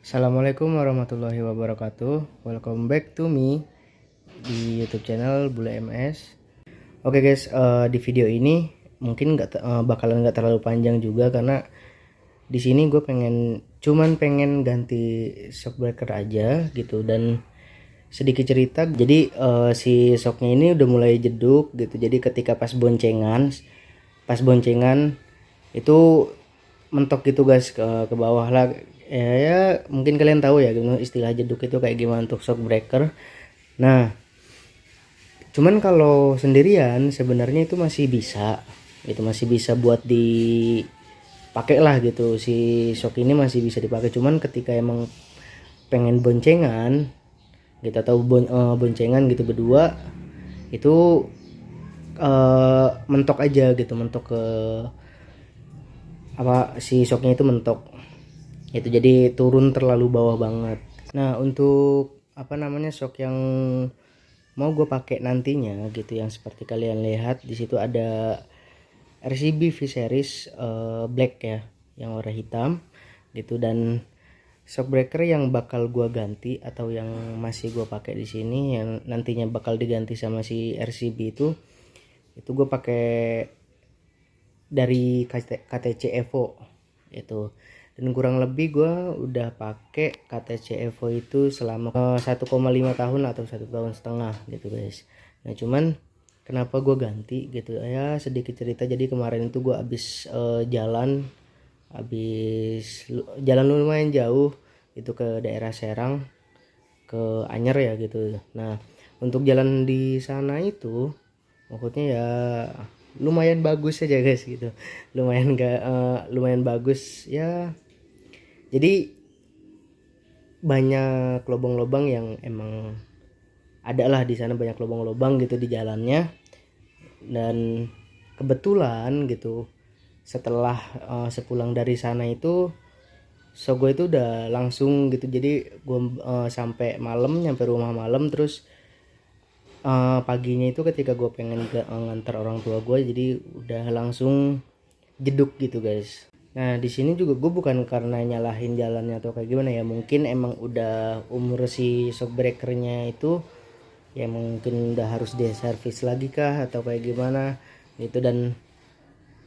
Assalamualaikum warahmatullahi wabarakatuh. Welcome back to me di YouTube channel Bule MS. Oke guys, di video ini mungkin bakalan nggak terlalu panjang juga karena di sini gue pengen ganti shockbreaker aja gitu dan sedikit cerita. Jadi si shocknya ini udah mulai jeduk gitu. Jadi ketika pas boncengan itu mentok gitu guys ke bawah lah. Ya mungkin kalian tahu ya gitu, istilah jeduk itu kayak gimana untuk shock breaker. Nah, cuman kalau sendirian sebenarnya itu masih bisa buat dipakai lah gitu. Si shock ini masih bisa dipakai, cuman ketika emang pengen boncengan gitu atau boncengan gitu berdua itu mentok aja gitu, mentok ke si shocknya itu mentok itu, jadi turun terlalu bawah banget. Nah, untuk shock yang mau gue pakai nantinya gitu, yang seperti kalian lihat di situ ada RCB V-Series black ya, yang warna hitam gitu. Dan shock breaker yang bakal gue ganti atau yang masih gue pakai di sini yang nantinya bakal diganti sama si RCB itu gue pakai dari KTC Evo itu. Dan kurang lebih gue udah pakai KTC Evo itu selama 1,5 tahun atau 1,5 tahun gitu guys. Nah, cuman kenapa gue ganti gitu ya, sedikit cerita. Jadi kemarin itu gue jalan lumayan jauh itu ke daerah Serang, ke Anyer ya gitu. Nah, untuk jalan di sana itu maksudnya ya lumayan bagus aja guys gitu, lumayan bagus ya. Jadi banyak lubang-lubang yang emang ada lah di sana, banyak lubang-lubang gitu di jalannya. Dan kebetulan gitu setelah sepulang dari sana itu, so gue itu udah langsung gitu. Jadi gue sampai malam, nyampe rumah malam. Terus paginya itu ketika gue pengen ngantar orang tua gue, jadi udah langsung jeduk gitu guys. Nah, di sini juga gue bukan karena nyalahin jalannya atau kayak gimana ya, mungkin emang udah umur si shock breakernya itu ya, mungkin udah harus diservis lagi kah atau kayak gimana gitu. Dan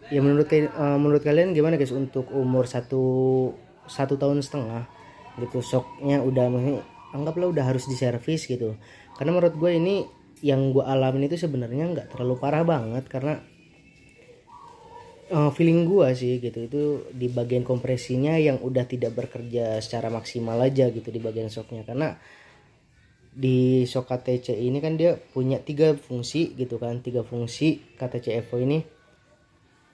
ya menurut kalian gimana guys untuk umur satu tahun setengah gitu, shocknya udah anggaplah udah harus diservis gitu. Karena menurut gue ini yang gue alamin itu sebenarnya nggak terlalu parah banget, karena feeling gua sih gitu, itu di bagian kompresinya yang udah tidak bekerja secara maksimal aja gitu di bagian shocknya. Karena di shock KTC ini kan dia punya tiga fungsi gitu kan, tiga fungsi KTC Evo ini,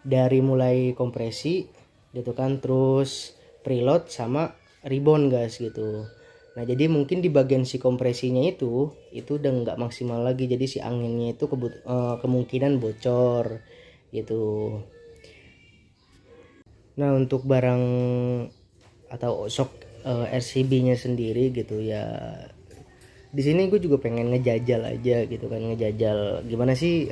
dari mulai kompresi gitu kan, terus preload sama rebound guys gitu. Nah, jadi mungkin di bagian si kompresinya itu udah nggak maksimal lagi, jadi si anginnya itu kemungkinan bocor gitu. Nah, untuk barang atau shock RCB-nya sendiri gitu ya, di sini gue juga pengen ngejajal aja gitu kan, ngejajal gimana sih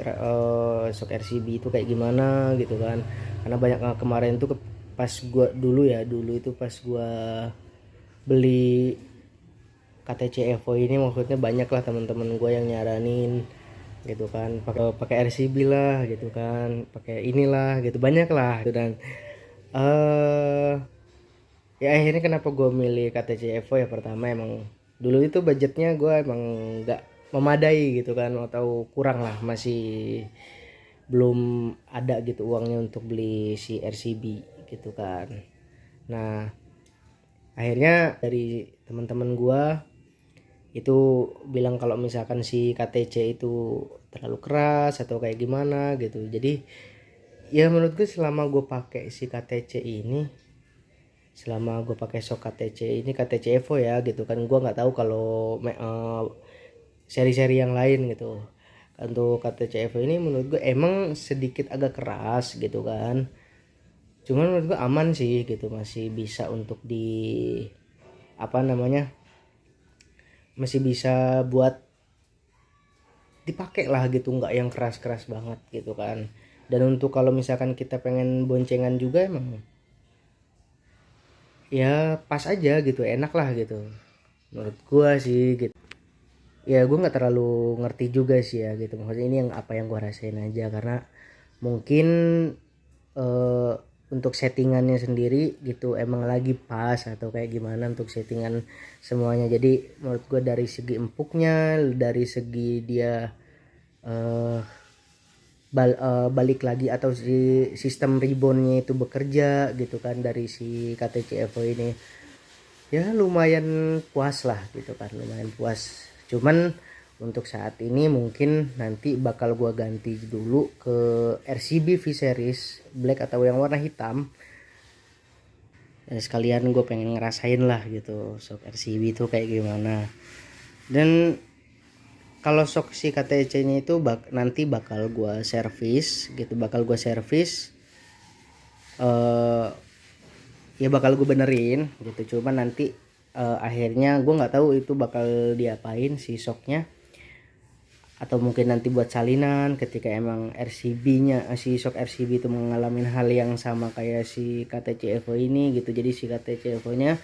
shock RCB itu kayak gimana gitu kan. Karena banyak kemarin tuh pas gue dulu itu pas gue beli KTC Evo ini, maksudnya banyak lah teman-teman gue yang nyaranin gitu kan, pakai RCB lah gitu kan, pakai inilah gitu, banyak lah gitu. Dan ya akhirnya kenapa gue milih KTC Evo ya, pertama emang dulu itu budgetnya gue emang nggak memadai gitu kan, atau kurang lah, masih belum ada gitu uangnya untuk beli si RCB gitu kan. Nah, akhirnya dari teman-teman gue itu bilang kalau misalkan si KTC itu terlalu keras atau kayak gimana gitu. Jadi ya menurut gue selama gue pakai si KTC ini, selama gue pakai shock KTC ini, KTC Evo ya gitu kan, gue nggak tahu kalau seri-seri yang lain gitu. Untuk KTC Evo ini menurut gue emang sedikit agak keras gitu kan, cuman menurut gue aman sih gitu, masih bisa untuk masih bisa buat dipakai lah gitu, nggak yang keras-keras banget gitu kan. Dan untuk kalau misalkan kita pengen boncengan juga, ya pas aja gitu, enak lah gitu menurut gua sih gitu. Ya gue nggak terlalu ngerti juga sih ya gitu, maksudnya ini yang apa yang gue rasain aja, karena mungkin eh, untuk settingannya sendiri gitu emang lagi pas atau kayak gimana untuk settingan semuanya. Jadi menurut gue dari segi empuknya, dari segi dia eh, balik lagi atau si sistem reboundnya itu bekerja gitu kan dari si KTC Evo ini, ya lumayan puas lah gitu kan, lumayan puas. Cuman untuk saat ini mungkin nanti bakal gua ganti dulu ke RCB V Series Black atau yang warna hitam. Sekalian gue pengen ngerasain lah gitu shock RCB itu kayak gimana. Dan kalau shock si KTC nya itu nanti bakal gua servis gitu, bakal gua servis eh ya bakal gue benerin gitu. Cuman nanti akhirnya gue nggak tahu itu bakal diapain si shocknya, atau mungkin nanti buat salinan ketika emang RCB-nya si shock RCB itu mengalami hal yang sama kayak si KTC Evo ini gitu. Jadi si KTC Evo nya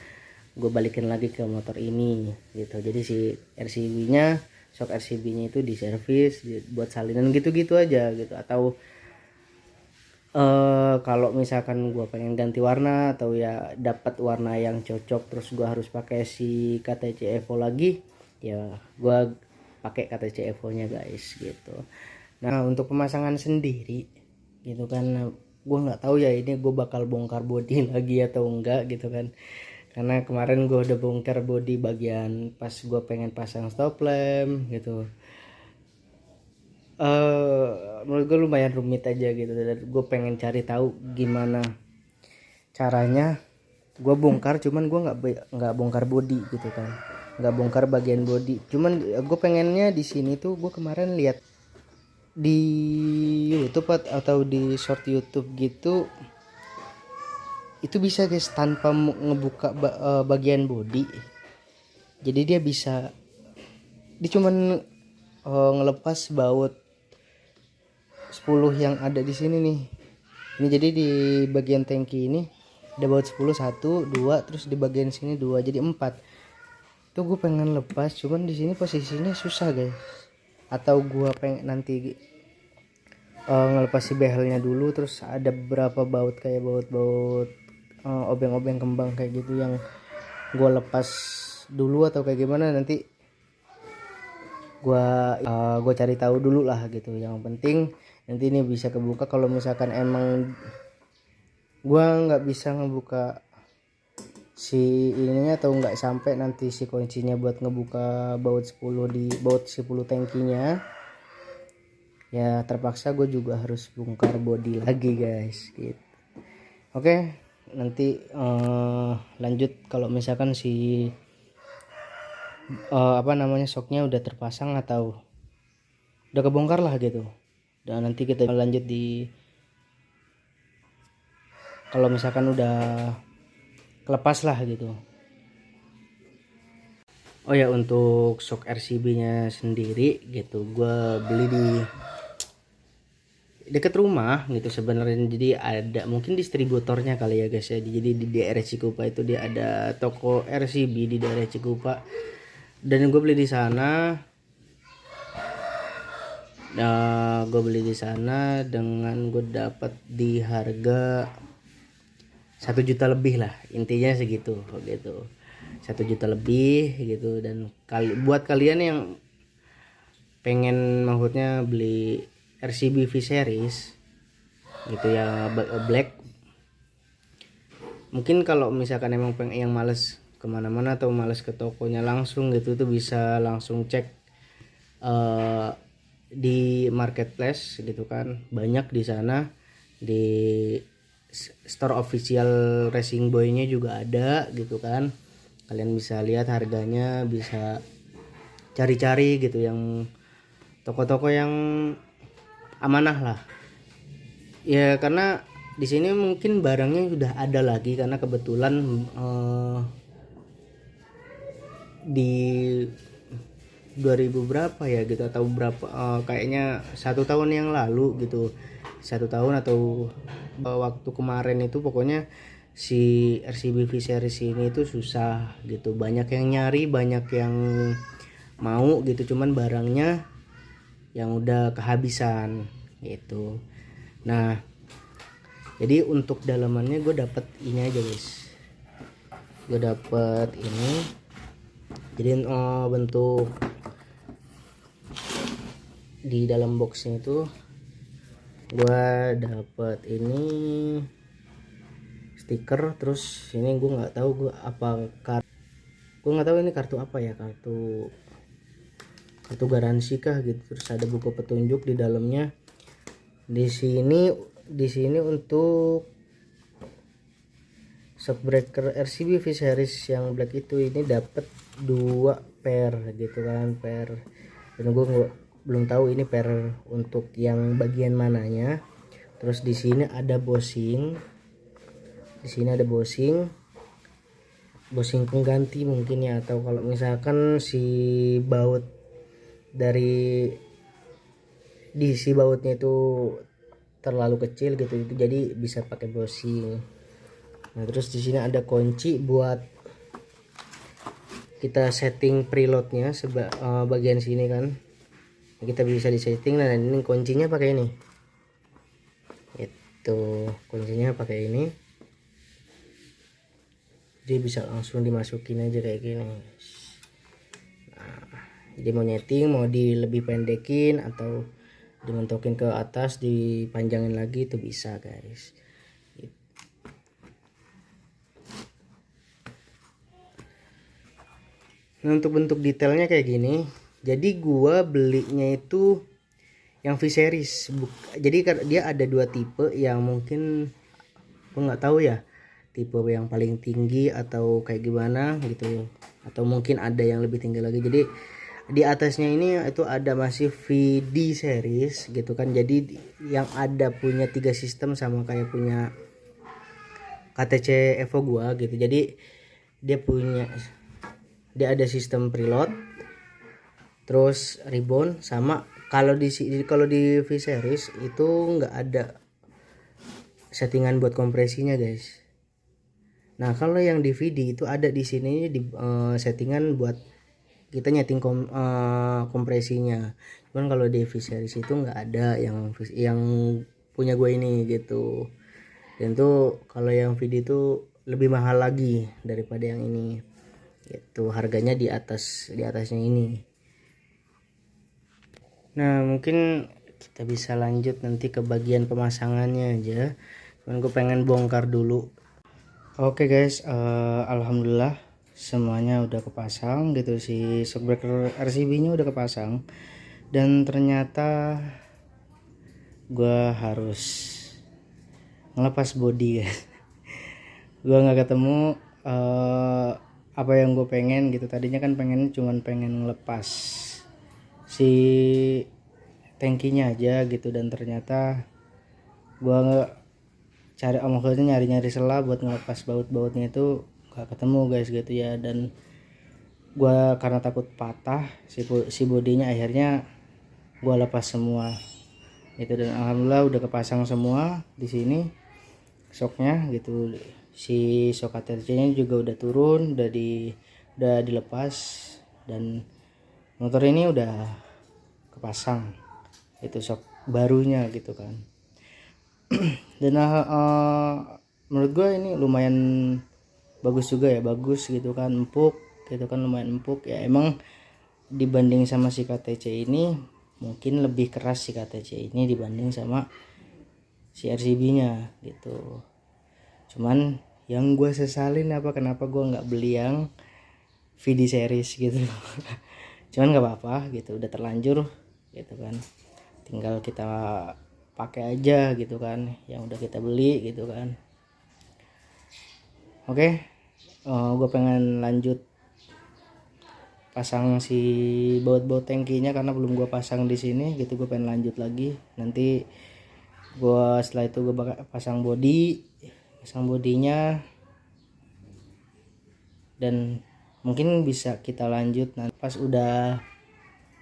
gue balikin lagi ke motor ini gitu. Jadi si RCB-nya, shock RCB-nya itu diservis buat salinan gitu-gitu aja gitu. Atau kalau misalkan gue pengen ganti warna atau ya dapat warna yang cocok terus gue harus pakai si KTC Evo lagi, ya gue pakai KTC Evo nya guys gitu. Nah untuk pemasangan sendiri gitu kan, gue nggak tahu ya ini gue bakal bongkar bodi lagi atau enggak gitu kan, karena kemarin gue udah bongkar bodi bagian pas gue pengen pasang stop lamp gitu. Menurut gue lumayan rumit aja gitu, dan gue pengen cari tahu gimana caranya gue bongkar. Cuman gue nggak bongkar body gitu kan, nggak bongkar bagian body. Cuman gue pengennya di sini tuh, gue kemarin lihat di YouTube atau di short YouTube gitu, itu bisa guys tanpa ngebuka bagian body. Jadi dia bisa, dia cuman ngelepas baut 10 yang ada di sini nih. Ini jadi di bagian tangki ini ada baut 10, 1, 2, terus di bagian sini 2, jadi 4. Tuh gue pengen lepas, cuman di sini posisinya susah guys. Atau gue pengen nanti ngelepas si behelnya dulu, terus ada beberapa baut kayak baut-baut obeng-obeng kembang kayak gitu yang gue lepas dulu atau kayak gimana, nanti gue cari tahu dulu lah gitu. Yang penting nanti ini bisa kebuka. Kalau misalkan emang gue nggak bisa ngebuka si ininya atau nggak sampai nanti si kuncinya buat ngebuka baut 10 di baut 10 tangkinya, ya terpaksa gue juga harus bongkar bodi lagi guys gitu. Oke, nanti lanjut kalau misalkan si shocknya udah terpasang atau udah kebongkar lah gitu. Dan nanti kita lanjut di kalau misalkan udah kelepas lah gitu. Oh ya, untuk shock RCB nya sendiri gitu gue beli di deket rumah gitu sebenarnya. Jadi ada mungkin distributornya kali ya guys ya. Jadi di daerah Cikupa itu dia ada toko RCB di daerah Cikupa, dan gue beli di sana. Nah, gue beli di sana dengan gue dapat di harga 1 juta lebih lah, intinya segitu gitu, 1 juta lebih gitu. Dan buat kalian yang pengen maksudnya beli RCB V Series gitu ya black, mungkin kalau misalkan emang yang males kemana-mana atau males ke tokonya langsung gitu, tuh bisa langsung cek di marketplace gitu kan. Banyak di sana, di store official Racing Boy nya juga ada gitu kan. Kalian bisa lihat harganya, bisa cari-cari gitu yang toko-toko yang amanah lah ya, karena di sini mungkin barangnya sudah ada lagi karena kebetulan di 2000 berapa ya gitu, atau berapa kayaknya 1 tahun yang lalu gitu, 1 tahun atau waktu kemarin itu pokoknya si RCB V-Series ini tuh susah gitu, banyak yang nyari, banyak yang mau gitu, cuman barangnya yang udah kehabisan gitu. Nah jadi untuk dalamannya gue dapet ini aja guys, gue dapet ini. Jadi bentuk di dalam boxnya itu gue dapet ini stiker, terus ini gue nggak tahu gue apa gue nggak tahu ini kartu apa ya, kartu garansi kah gitu. Terus ada buku petunjuk di dalamnya. Di sini untuk shockbreaker RCB V-Series yang black itu ini dapat 2 pair gitu kan, pair. Dan gue belum tahu ini pair untuk yang bagian mananya. Terus di sini ada bushing, bushing pengganti mungkin ya, atau kalau misalkan si baut dari si bautnya itu terlalu kecil gitu, itu jadi bisa pakai bushing. Nah terus di sini ada kunci buat kita setting preloadnya bagian sini kan, kita bisa disetting. Nah ini kuncinya pakai ini, itu kuncinya pakai ini, jadi bisa langsung dimasukin aja kayak gini. Nah, jadi mau nyeting, mau lebih pendekin atau dimentokin ke atas, dipanjangin lagi, itu bisa guys. Nah untuk bentuk detailnya kayak gini. Jadi gua belinya itu yang V-Series, jadi dia ada 2 tipe, yang mungkin gua nggak tahu ya tipe yang paling tinggi atau kayak gimana gitu, atau mungkin ada yang lebih tinggi lagi. Jadi di atasnya ini itu ada masih VD series gitu kan, jadi yang ada punya 3 sistem sama kayak punya KTC Evo gua gitu. Jadi dia ada sistem preload, terus rebound, sama kalau di V-Series itu nggak ada settingan buat kompresinya guys. Nah kalau yang DVD itu ada di sini di settingan buat kita nyeting kompresinya. Cuman kalau di V-Series itu nggak ada yang punya gue ini gitu. Dan tuh kalau yang VD itu lebih mahal lagi daripada yang ini. Itu harganya di atasnya ini. Nah mungkin kita bisa lanjut nanti ke bagian pemasangannya aja. Cuman gue pengen bongkar dulu. Oke guys, alhamdulillah semuanya udah kepasang gitu, si shockbreaker RCB nya udah kepasang. Dan ternyata gue harus ngelepas body guys. Gue nggak ketemu apa yang gue pengen gitu. Tadinya kan pengen ngelepas si tangkinya aja gitu, dan ternyata gue maksudnya nyari selah buat ngelepas baut-bautnya itu gak ketemu guys gitu ya. Dan gua karena takut patah si bodinya, akhirnya gua lepas semua itu. Dan alhamdulillah udah kepasang semua di sini shocknya gitu. Si shock ATC nya juga udah turun, udah dilepas, dan motor ini udah kepasang itu shock barunya gitu kan. Dan menurut gue ini lumayan bagus juga ya, bagus gitu kan, empuk gitu kan, lumayan empuk ya. Emang dibanding sama si KTC ini mungkin lebih keras si KTC ini dibanding sama si RCB nya gitu. Cuman yang gue sesalin kenapa gue nggak beli yang VD series gitu. Cuman nggak apa-apa gitu, udah terlanjur gitu kan, tinggal kita pakai aja gitu kan yang udah kita beli gitu kan. Oke, gue pengen lanjut pasang si baut tangkinya karena belum gue pasang di sini gitu. Gue pengen lanjut lagi, nanti setelah itu gue bakal pasang bodinya, dan mungkin bisa kita lanjut nanti pas udah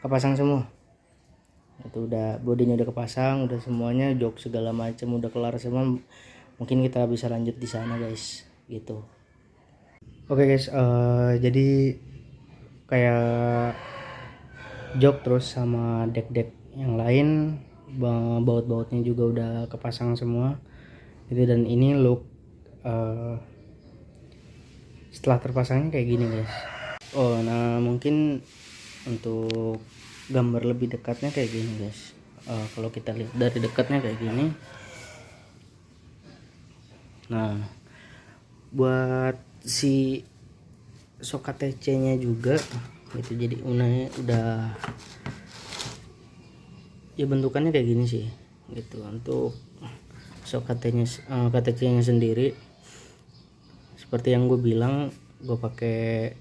kepasang semua. Itu udah bodinya udah kepasang, udah semuanya, jok segala macam udah kelar semua, mungkin kita bisa lanjut di sana guys gitu. Oke guys, jadi kayak jok terus sama dek-dek yang lain, baut-bautnya juga udah kepasang semua gitu. Dan ini look setelah terpasangnya kayak gini guys. Nah mungkin untuk gambar lebih dekatnya kayak gini guys. Kalau kita lihat dari dekatnya kayak gini. Nah buat si sok KTC nya juga gitu, jadi unanya udah ya bentukannya kayak gini sih gitu. Untuk sok KTC nya sendiri seperti yang gue bilang, gue pakai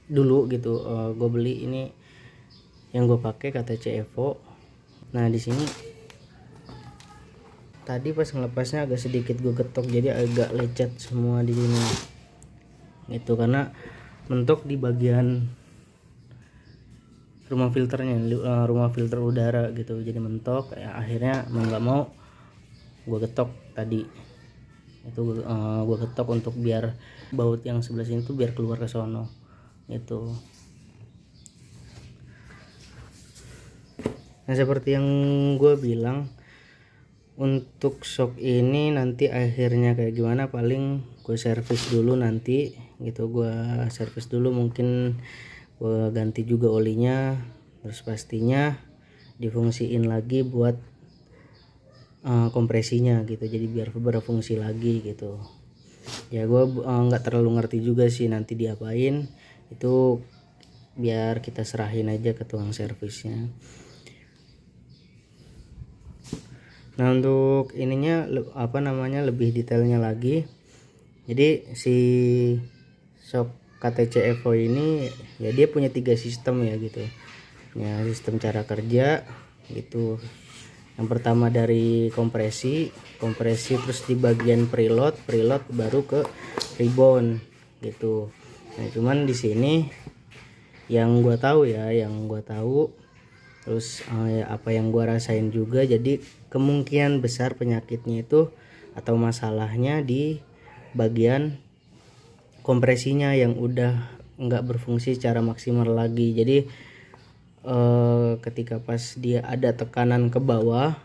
dulu gitu. Gue beli ini yang gue pakai KTC Evo. Nah di sini tadi pas ngelepasnya agak sedikit gue getok, jadi agak lecet semua di sini gitu, karena mentok di bagian rumah filternya, rumah filter udara gitu, jadi mentok. Ya akhirnya mau nggak mau gue getok tadi itu. Gue getok untuk biar baut yang sebelah sini tuh biar keluar ke sono gitu. Nah seperti yang gue bilang, untuk shock ini nanti akhirnya kayak gimana paling gue servis dulu nanti gitu. Gue servis dulu, mungkin gue ganti juga olinya, terus pastinya difungsiin lagi buat kompresinya gitu, jadi biar berfungsi lagi gitu. Ya gue nggak terlalu ngerti juga sih nanti diapain itu, biar kita serahin aja ke tukang servisnya. Nah untuk ininya lebih detailnya lagi, jadi si shock KTC Evo ini ya dia punya 3 sistem ya gitu ya, sistem cara kerja gitu. Yang pertama dari kompresi terus di bagian preload baru ke rebound gitu. Nah cuman di sini yang gue tahu terus ya apa yang gue rasain juga, jadi kemungkinan besar penyakitnya itu atau masalahnya di bagian kompresinya yang udah nggak berfungsi secara maksimal lagi. Jadi ketika pas dia ada tekanan ke bawah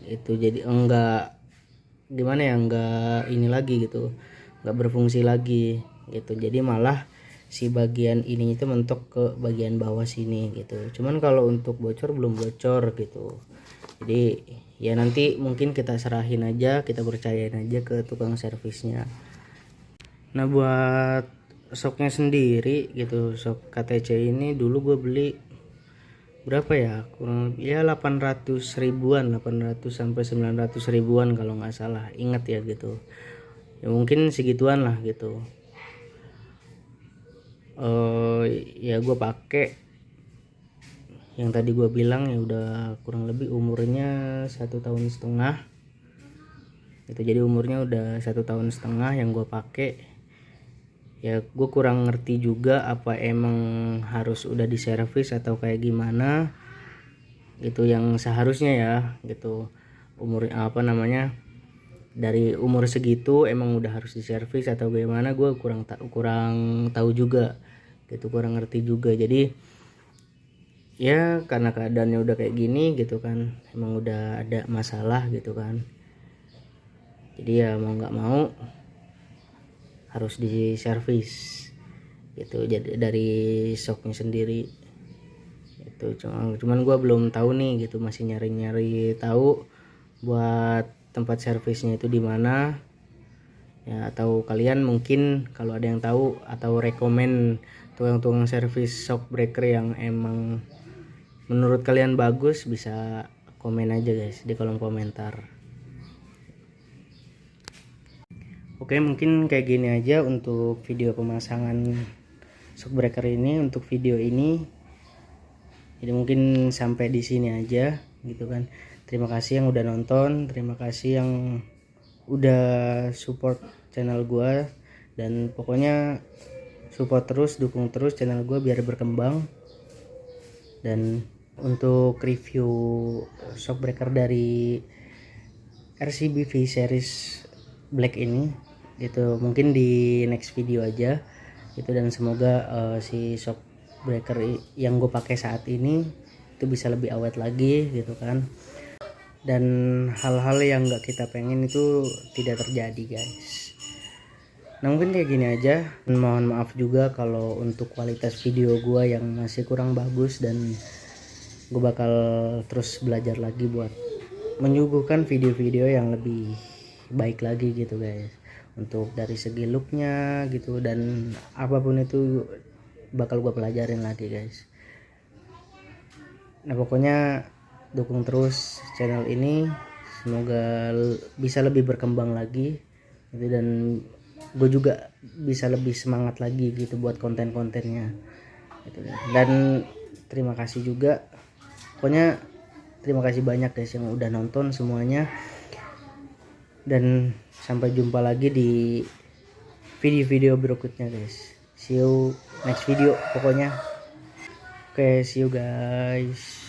itu, jadi enggak ini lagi gitu, nggak berfungsi lagi gitu. Jadi malah si bagian ini itu mentok ke bagian bawah sini gitu. Cuman kalau untuk bocor belum bocor gitu. Jadi ya nanti mungkin kita serahin aja, kita percayain aja ke tukang servisnya. Nah buat shocknya sendiri gitu, shock KTC ini dulu gue beli berapa ya, kurang lebih ya 800 ribuan, 800 sampai 900 ribuan kalau nggak salah, ingat ya gitu ya, mungkin segituan lah gitu. Ya gue pakai yang tadi gue bilang ya, udah kurang lebih umurnya 1,5 tahun gitu. Jadi umurnya udah 1,5 tahun yang gue pakai. Ya gue kurang ngerti juga apa emang harus udah diservis atau kayak gimana gitu, yang seharusnya ya gitu. Umur dari umur segitu emang udah harus diservis atau bagaimana, gue kurang tahu juga gitu, kurang ngerti juga. Jadi ya karena keadaannya udah kayak gini gitu kan, emang udah ada masalah gitu kan, jadi ya mau nggak mau harus diservis gitu. Jadi dari shocknya sendiri itu cuman gue belum tahu nih gitu, masih nyari tahu buat tempat servisnya itu di mana ya. Atau kalian mungkin kalau ada yang tahu atau rekomen tukang servis shock breaker yang emang menurut kalian bagus, bisa komen aja guys di kolom komentar. Oke, mungkin kayak gini aja untuk video pemasangan shock breaker ini, untuk video ini. Jadi mungkin sampai di sini aja gitu kan. Terima kasih yang udah nonton, terima kasih yang udah support channel gua, dan pokoknya support terus, dukung terus channel gua biar berkembang. Dan untuk review shock breaker dari RCBV series black ini gitu. Mungkin di next video aja itu, dan semoga si shock breaker yang gue pakai saat ini itu bisa lebih awet lagi gitu kan, dan hal-hal yang nggak kita pengen itu tidak terjadi guys. Nah mungkin kayak gini aja, mohon maaf juga kalau untuk kualitas video gue yang masih kurang bagus, dan gue bakal terus belajar lagi buat menyuguhkan video-video yang lebih baik lagi gitu guys, untuk dari segi looknya gitu, dan apapun itu bakal gue pelajarin lagi guys. Nah pokoknya dukung terus channel ini, semoga bisa lebih berkembang lagi gitu, dan gue juga bisa lebih semangat lagi gitu buat konten-kontennya gitu. Dan terima kasih juga, pokoknya terima kasih banyak guys yang udah nonton semuanya, dan sampai jumpa lagi di video-video berikutnya guys. See you next video pokoknya. Oke, see you guys.